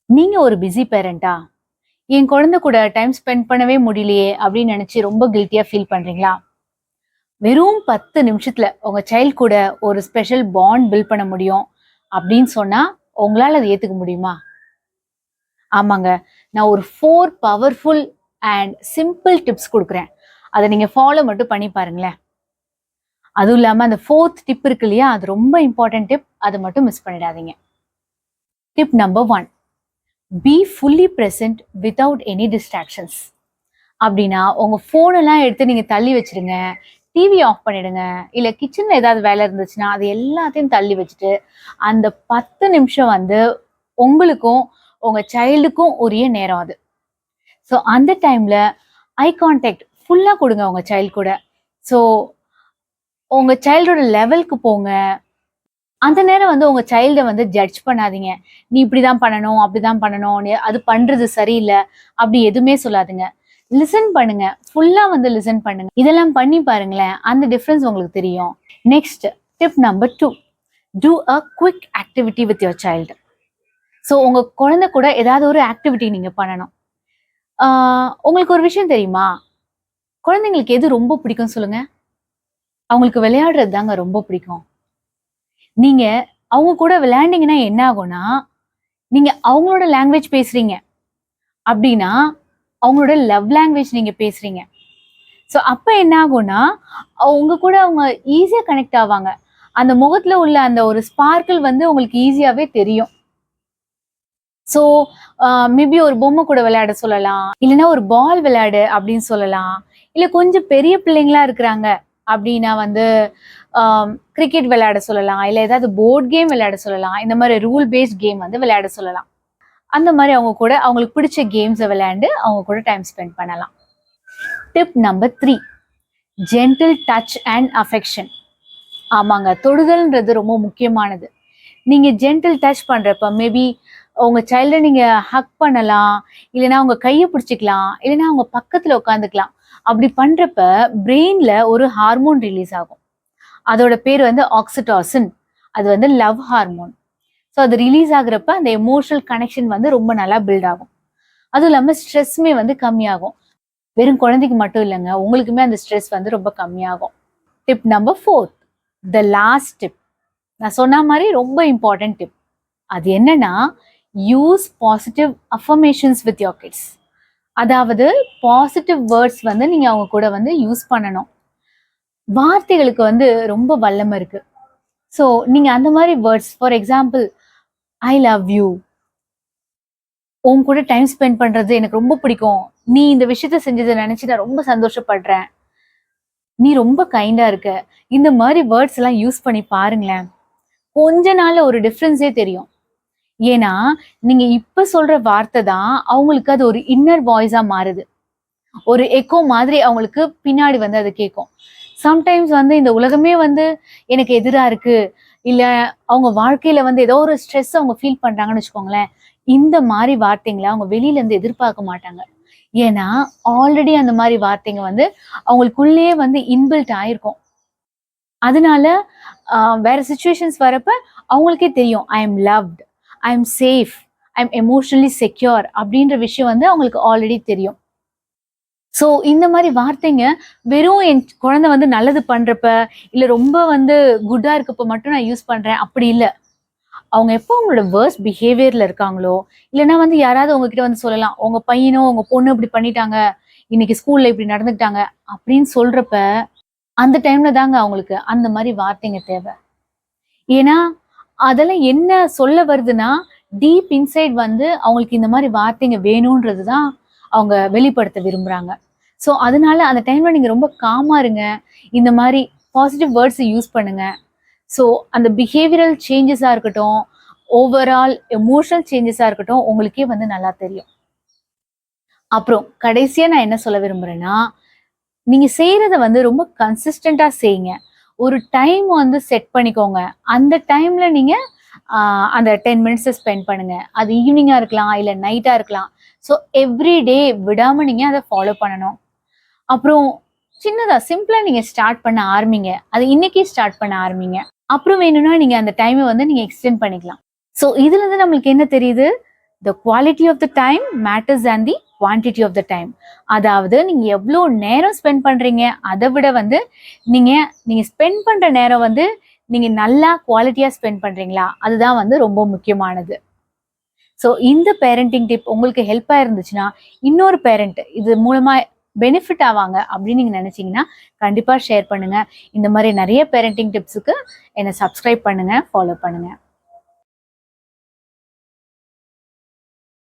நீங்க ஒரு பிஸி பேரண்டா? என் குழந்தை கூட டைம் ஸ்பெண்ட் பண்ணவே முடியலையே அப்படின்னு நினைச்சு ரொம்ப கில்ட்டியா ஃபீல் பண்றீங்களா? வெறும் 10 நிமிஷத்துல உங்க சைல்ட் கூட ஒரு ஸ்பெஷல் பாண்ட் பில்ட் பண்ண முடியும் அப்படின்னு சொன்னா உங்களால அதை ஏத்துக்க முடியுமா? ஆமாங்க. நான் ஒரு 4 பவர்ஃபுல் அண்ட் சிம்பிள் டிப்ஸ் கொடுக்குறேன். அதை நீங்க ஃபாலோ மட்டும் பண்ணி பாருங்களேன். அதுவும் இல்லாம அந்த 4th டிப் இருக்கு இல்லையா? அது ரொம்ப இம்பார்ட்டன்ட் டிப். அதை மட்டும் மிஸ் பண்ணிடாதீங்க. Tip number 1, be fully present without any distractions. அப்படின்னா உங்க போன் எல்லாம் எடுத்து நீங்க தள்ளி வச்சிருங்க. டிவி ஆஃப் பண்ணிடுங்க. இல்ல கிச்சன்ல ஏதாவது வேலை இருந்துச்சுன்னா அது எல்லாத்தையும் தள்ளி வச்சுட்டு அந்த 10 நிமிஷம் வந்து உங்களுக்கும் உங்க சைல்டுக்கும் உரிய நேரம் அது. ஸோ அந்த டைம்ல ஐ கான்டாக்ட் ஃபுல்லா கொடுங்க உங்க சைல்டு கூட. ஸோ உங்க சைல்டோட லெவலுக்கு போங்க. அந்த நேரம் வந்து உங்க சைல்டை வந்து ஜட்ஜ் பண்ணாதீங்க. நீ இப்படிதான் பண்ணணும், அப்படிதான் பண்ணணும், நீ அது பண்றது சரியில்லை அப்படி எதுவுமே சொல்லாதுங்க. லிசன் பண்ணுங்க. ஃபுல்லா வந்து லிசன் பண்ணுங்க. இதெல்லாம் பண்ணி பாருங்களேன். அந்த டிஃபரன்ஸ் உங்களுக்கு தெரியும். Next tip number 2, do a quick activity with your child. So உங்க குழந்தை கூட ஏதாவது ஒரு ஆக்டிவிட்டி நீங்க பண்ணணும். உங்களுக்கு ஒரு விஷயம் தெரியுமா? குழந்தைங்களுக்கு எது ரொம்ப பிடிக்கும் சொல்லுங்க? அவங்களுக்கு விளையாடுறது தாங்க ரொம்ப பிடிக்கும். நீங்க அவங்க கூட விளையாண்டீங்கன்னா என்ன ஆகும்னா, நீங்க அவங்களோட லாங்குவேஜ் பேசுறீங்க அப்படின்னா அவங்களோட லவ் லாங்குவேஜ் நீங்க பேசுறீங்க. ஸோ அப்ப என்ன ஆகும்னா உங்க கூட அவங்க ஈஸியா கனெக்ட் ஆவாங்க. அந்த முகத்துல உள்ள அந்த ஒரு ஸ்பார்க்கிள் வந்து உங்களுக்கு ஈஸியாவே தெரியும். ஸோ மேபி ஒரு பொம்மை கூட விளையாட சொல்லலாம், இல்லைன்னா ஒரு பால் விளையாடு அப்படின்னு சொல்லலாம். இல்ல கொஞ்சம் பெரிய பிள்ளைங்களா இருக்கிறாங்க அப்படின்னா வந்து கிரிக்கெட் விளையாட சொல்லலாம், இல்ல ஏதாவது போர்ட் கேம் விளையாட சொல்லலாம். இந்த மாதிரி ரூல் பேஸ்ட் கேம் வந்து விளையாட சொல்லலாம். அந்த மாதிரி அவங்க கூட அவங்களுக்கு பிடிச்ச கேம்ஸை விளையாண்டு அவங்க கூட டைம் ஸ்பெண்ட் பண்ணலாம். Tip number 3, gentle touch and affection. ஆமாங்க, தொடுதல்ன்றது ரொம்ப முக்கியமானது. நீங்க ஜென்டில் டச் பண்றப்ப மேபி உங்க சைல்டை நீங்க ஹக் பண்ணலாம், இல்லைன்னா அவங்க கையை பிடிச்சிக்கலாம், இல்லைன்னா அவங்க பக்கத்துல உட்காந்துக்கலாம். அப்படி பண்றப்ப பிரெயின்ல ஒரு ஹார்மோன் ரிலீஸ் ஆகும். அதோட பேர் வந்து ஆக்சிடாசின். அது வந்து லவ் ஹார்மோன். ஸோ அது ரிலீஸ் ஆகுறப்ப அந்த எமோஷனல் கனெக்ஷன் வந்து ரொம்ப நல்லா பில்ட் ஆகும். அதுவும் இல்லாமல் ஸ்ட்ரெஸ்ஸுமே வந்து கம்மியாகும். வெறும் குழந்தைக்கு மட்டும் இல்லைங்க, உங்களுக்குமே அந்த ஸ்ட்ரெஸ் வந்து ரொம்ப கம்மியாகும். Tip number 4, the last tip. நான் சொன்ன மாதிரி ரொம்ப இம்பார்ட்டன்ட் டிப். அது என்னன்னா, use positive affirmations with your kids. அதாவது பாசிட்டிவ் வேர்ட்ஸ் வந்து நீங்க அவங்க கூட வந்து யூஸ் பண்ணணும். வார்த்தைகளுக்கு வந்து ரொம்ப வல்லமை இருக்கு. ஸோ நீங்க அந்த மாதிரி words, for example, I love you, உன் கூட டைம் ஸ்பெண்ட் பண்றது எனக்கு ரொம்ப பிடிக்கும், நீ இந்த விஷயத்த செஞ்சதை நினைச்சு நான் ரொம்ப சந்தோஷப்படுறேன், நீ ரொம்ப கைண்டா இருக்க, இந்த மாதிரி வேர்ட்ஸ் எல்லாம் யூஸ் பண்ணி பாருங்களேன். கொஞ்ச நாள்ல ஒரு டிஃப்ரென்ஸே தெரியும். ஏன்னா நீங்க இப்ப சொல்ற வார்த்தை தான் அவங்களுக்கு அது ஒரு இன்னர் வாய்ஸா மாறுது. ஒரு எக்கோ மாதிரி அவங்களுக்கு பின்னாடி வந்து அது கேட்கும். சம்டைம்ஸ் வந்து இந்த உலகமே வந்து எனக்கு எதிரா இருக்கு, இல்ல அவங்க வாழ்க்கையில வந்து ஏதோ ஒரு ஸ்ட்ரெஸ் அவங்க ஃபீல் பண்றாங்கன்னு வச்சுக்கோங்களேன், இந்த மாதிரி வார்த்தைங்களை அவங்க வெளியில இருந்து எதிர்பார்க்க மாட்டாங்க. ஏன்னா ஆல்ரெடி அந்த மாதிரி வார்த்தைங்க வந்து அவங்களுக்குள்ளேயே வந்து இன்பில்ட் ஆயிருக்கும். அதனால வேற சுச்சுவேஷன்ஸ் வரப்ப அவங்களுக்கே தெரியும், I am loved, I am safe, I am emotionally secure அப்படின்ற விஷயம் வந்து அவங்களுக்கு ஆல்ரெடி தெரியும். ஸோ இந்த மாதிரி வார்த்தைங்க வெறும் என் குழந்தை வந்து நல்லது பண்றப்ப, இல்ல ரொம்ப வந்து குட்டா இருக்கப்ப மட்டும் நான் யூஸ் பண்றேன் அப்படி இல்ல. அவங்க எப்போ அவங்களோட வேர்ஸ்ட் பிஹேவியர்ல இருக்காங்களோ, இல்லைன்னா வந்து யாராவது உங்ககிட்ட வந்து சொல்லலாம், உங்க பையனோ உங்க பொண்ணு இப்படி பண்ணிட்டாங்க, இன்னைக்கு ஸ்கூல்ல இப்படி நடந்துக்கிட்டாங்க அப்படின்னு சொல்றப்ப, அந்த டைம்ல தாங்க அவங்களுக்கு அந்த மாதிரி வார்த்தைங்க தேவை. ஏன்னா அதெல்லாம் என்ன சொல்ல வருதுன்னா, டீப் இன்சைட் வந்து அவங்களுக்கு இந்த மாதிரி வார்த்தைங்க வேணும்ன்றது தான் அவங்க வெளிப்படுத்த விரும்புறாங்க. ஸோ அதனால அந்த டைம்ல நீங்க ரொம்ப காமா இருங்க. இந்த மாதிரி பாசிட்டிவ் வேர்ட்ஸ் யூஸ் பண்ணுங்க. ஸோ அந்த பிஹேவியரல் சேஞ்சஸா இருக்கட்டும், ஓவரால் எமோஷனல் சேஞ்சஸா இருக்கட்டும், உங்களுக்கே வந்து நல்லா தெரியும். அப்புறம் கடைசியா நான் என்ன சொல்ல விரும்புறேன்னா, நீங்க செய்யறத வந்து ரொம்ப கன்சிஸ்டண்டா செய்யுங்க. ஒரு டைம் வந்து செட் பண்ணிக்கோங்க. அந்த டைம்ல நீங்க அந்த 10 மினிட்ஸ் ஸ்பெண்ட் பண்ணுங்க. அது ஈவினிங்கா இருக்கலாம், இல்ல நைட்டா இருக்கலாம். ஸோ எவ்ரி டே விடாம நீங்க அதை ஃபாலோ பண்ணணும். அப்புறம் சின்னதா சிம்பிளா நீங்க ஸ்டார்ட் பண்ண ஆரம்பிங்க. அது இன்னைக்கே ஸ்டார்ட் பண்ண ஆரம்பிங்க. அப்புறம் வேணும்னா நீங்க அந்த டைமை வந்து நீங்க எக்ஸ்டெண்ட் பண்ணிக்கலாம். ஸோ இதுல இருந்து நம்மளுக்கு என்ன தெரியுது? The quality of the time matters and the quantity of the time. அதாவது நீங்க எவ்வளோ நேரம் ஸ்பெண்ட் பண்றீங்க, அதை விட வந்து நீங்க நீங்க ஸ்பெண்ட் பண்ற நேரம் வந்து நீங்க நல்லா குவாலிட்டியா ஸ்பெண்ட் பண்றீங்களா, அதுதான் வந்து ரொம்ப முக்கியமானது. ஸோ இந்த பேரண்டிங் டிப் உங்களுக்கு ஹெல்ப்பா இருந்துச்சுன்னா, இன்னொரு பேரண்ட் இது மூலமா பெனிஃபிட் ஆவாங்க அப்படின்னு நீங்க நினைச்சீங்கன்னா கண்டிப்பா ஷேர் பண்ணுங்க. இந்த மாதிரி நிறைய பேரண்டிங் டிப்ஸுக்கு என்னை சப்ஸ்கிரைப் பண்ணுங்க, ஃபாலோ பண்ணுங்க.